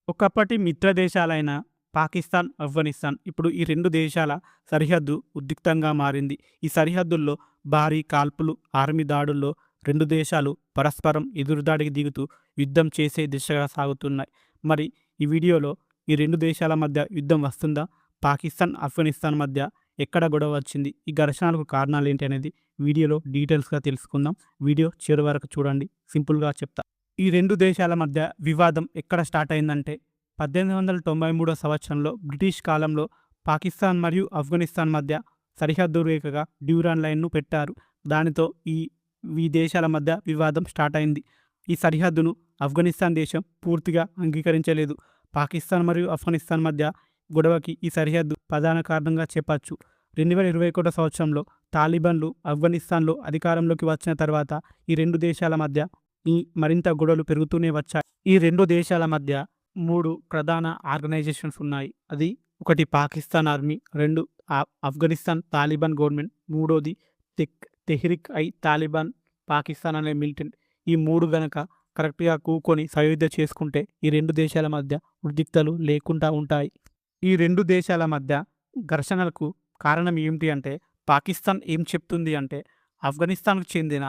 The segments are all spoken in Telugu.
ఒకప్పటి మిత్ర దేశాలైన పాకిస్తాన్, ఆఫ్ఘనిస్తాన్ ఇప్పుడు ఈ 2 దేశాల సరిహద్దు ఉద్రిక్తంగా మారింది. ఈ సరిహద్దుల్లో భారీ కాల్పులు, ఆర్మీ దాడుల్లో 2 దేశాలు పరస్పరం ఎదురుదాడికి దిగుతూ యుద్ధం చేసే దిశగా సాగుతున్నాయి. మరి ఈ వీడియోలో ఈ 2 దేశాల మధ్య యుద్ధం వస్తుందా? పాకిస్తాన్, ఆఫ్ఘనిస్తాన్ మధ్య ఎక్కడ గొడవ వచ్చింది? ఈ ఘర్షణలకు కారణాలేంటి అనేది వీడియోలో డీటెయిల్స్‌గా తెలుసుకుందాం. వీడియో చివరి వరకు చూడండి. సింపుల్‌గా చెప్తా. ఈ 2 దేశాల మధ్య వివాదం ఎక్కడ స్టార్ట్ అయిందంటే 1893 సంవత్సరంలో బ్రిటిష్ కాలంలో పాకిస్తాన్ మరియు ఆఫ్ఘనిస్తాన్ మధ్య సరిహద్దు రేఖగా డ్యూరాన్ లైన్‌ను పెట్టారు. దానితో ఈ దేశాల మధ్య వివాదం స్టార్ట్ అయింది. ఈ సరిహద్దును ఆఫ్ఘనిస్తాన్ దేశం పూర్తిగా అంగీకరించలేదు. పాకిస్తాన్ మరియు ఆఫ్ఘనిస్తాన్ మధ్య గొడవకి ఈ సరిహద్దు ప్రధాన కారణంగా చెప్పచ్చు. 2021 సంవత్సరంలో తాలిబాన్లు ఆఫ్ఘనిస్తాన్లో అధికారంలోకి వచ్చిన తర్వాత ఈ 2 దేశాల మధ్య మరింత గొడవలు పెరుగుతూనే వచ్చాయి. ఈ 2 దేశాల మధ్య 3 ప్రధాన ఆర్గనైజేషన్స్ ఉన్నాయి. అది ఒకటి Pakistan army, 2 Afghanistan Taliban government, మూడోది తెహ్రిక్ ఐ తాలిబాన్ పాకిస్తాన్ అనే మిలిటెంట్. ఈ 3 గనక కరెక్ట్‌గా కూకొని సయోధ్య చేసుకుంటే ఈ 2 దేశాల మధ్య ఉద్రిక్తలు లేకుండా ఉంటాయి. ఈ 2 దేశాల మధ్య ఘర్షణలకు కారణం ఏమిటి అంటే, పాకిస్తాన్ ఏం చెప్తుంది అంటే, ఆఫ్ఘనిస్తాన్‌కు చెందిన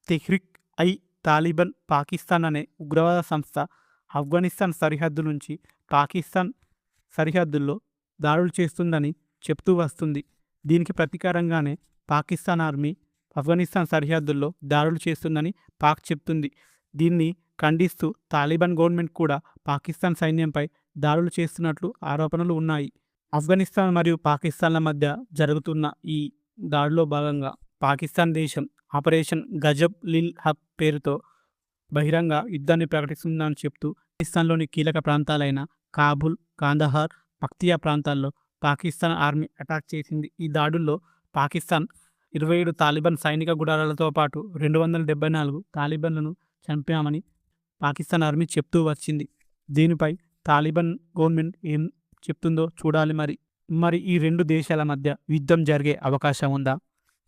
తెహ్రిక్ ఐ తాలిబాన్ పాకిస్తాన్ అనే ఉగ్రవాద సంస్థ ఆఫ్ఘనిస్తాన్ సరిహద్దు నుంచి పాకిస్తాన్ సరిహద్దుల్లో దాడులు చేస్తుందని చెప్తూ వస్తుంది. దీనికి ప్రతీకారంగానే పాకిస్తాన్ ఆర్మీ ఆఫ్ఘనిస్తాన్ సరిహద్దుల్లో దాడులు చేస్తుందని పాక్ చెప్తుంది. దీన్ని ఖండిస్తూ తాలిబాన్ గవర్నమెంట్ కూడా పాకిస్తాన్ సైన్యంపై దాడులు చేస్తున్నట్లు ఆరోపణలు ఉన్నాయి. ఆఫ్ఘనిస్తాన్ మరియు పాకిస్తాన్ల మధ్య జరుగుతున్న ఈ దాడిలో భాగంగా పాకిస్తాన్ దేశం ఆపరేషన్ గజబ్ లిల్ హక్ పేరుతో బహిరంగ యుద్ధాన్ని ప్రకటిస్తుందని చెప్తూ పాకిస్తాన్లోని కీలక ప్రాంతాలైన కాబుల్, కాందహార్, పక్తియా ప్రాంతాల్లో పాకిస్తాన్ ఆర్మీ అటాక్ చేసింది. ఈ దాడుల్లో పాకిస్తాన్ 27 తాలిబాన్ సైనిక గుడారాలతో పాటు 274 తాలిబాన్లను చంపామని పాకిస్తాన్ ఆర్మీ చెప్తూ వచ్చింది. దీనిపై తాలిబాన్ గవర్నమెంట్ ఏం చెప్తుందో చూడాలి. మరి ఈ 2 దేశాల మధ్య యుద్ధం జరిగే అవకాశం ఉందా?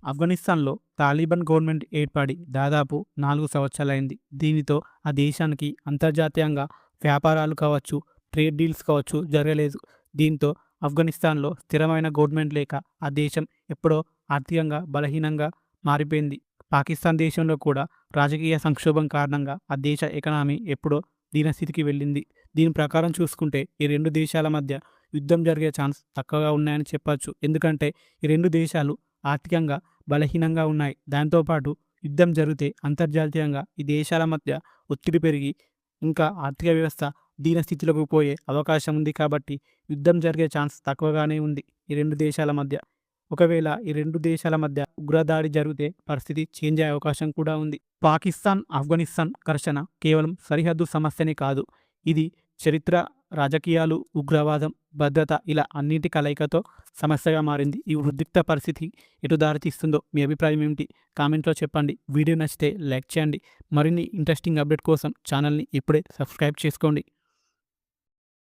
ఆఫ్ఘనిస్తాన్లో తాలిబాన్ గవర్నమెంట్ ఏర్పడి దాదాపు 4 సంవత్సరాలైంది. దీనితో ఆ దేశానికి అంతర్జాతీయంగా వ్యాపారాలు కావచ్చు, ట్రేడ్ డీల్స్ కావచ్చు జరగలేదు. దీంతో ఆఫ్ఘనిస్తాన్లో స్థిరమైన గవర్నమెంట్ లేక ఆ దేశం ఎప్పుడో ఆర్థికంగా బలహీనంగా మారిపోయింది. పాకిస్తాన్ దేశంలో కూడా రాజకీయ సంక్షోభం కారణంగా ఆ దేశ ఎకానమీ ఎప్పుడో దీనస్థితికి వెళ్ళింది. దీని ప్రకారం చూసుకుంటే ఈ 2 దేశాల మధ్య యుద్ధం జరిగే ఛాన్స్ తక్కువగా ఉన్నాయని చెప్పచ్చు. ఎందుకంటే ఈ 2 దేశాలు ఆర్థికంగా బలహీనంగా ఉన్నాయి. దాంతోపాటు యుద్ధం జరిగితే అంతర్జాతీయంగా ఈ దేశాల మధ్య ఒత్తిడి పెరిగి ఇంకా ఆర్థిక వ్యవస్థ దీనస్థితిలోకి పోయే అవకాశం ఉంది. కాబట్టి యుద్ధం జరిగే ఛాన్స్ తక్కువగానే ఉంది ఈ 2 దేశాల మధ్య. ఒకవేళ ఈ 2 దేశాల మధ్య ఉగ్రదాడి జరిగితే పరిస్థితి చేంజ్ అయ్యే అవకాశం కూడా ఉంది. పాకిస్తాన్ ఆఫ్ఘనిస్తాన్ ఘర్షణ కేవలం సరిహద్దు సమస్యనే కాదు. ఇది చరిత్ర, రాజకీయాలు, ఉగ్రవాదం, భద్రత ఇలా అన్నింటి కలయికతో సమస్యగా మారింది. ఈ ఉద్రిక్త పరిస్థితి ఎటు దారితీస్తుందో మీ అభిప్రాయం ఏమిటి? కామెంట్లో చెప్పండి. వీడియో నచ్చితే లైక్ చేయండి. మరిన్ని ఇంట్రెస్టింగ్ అప్డేట్ కోసం ఛానల్ని ఇప్పుడే సబ్స్క్రైబ్ చేసుకోండి.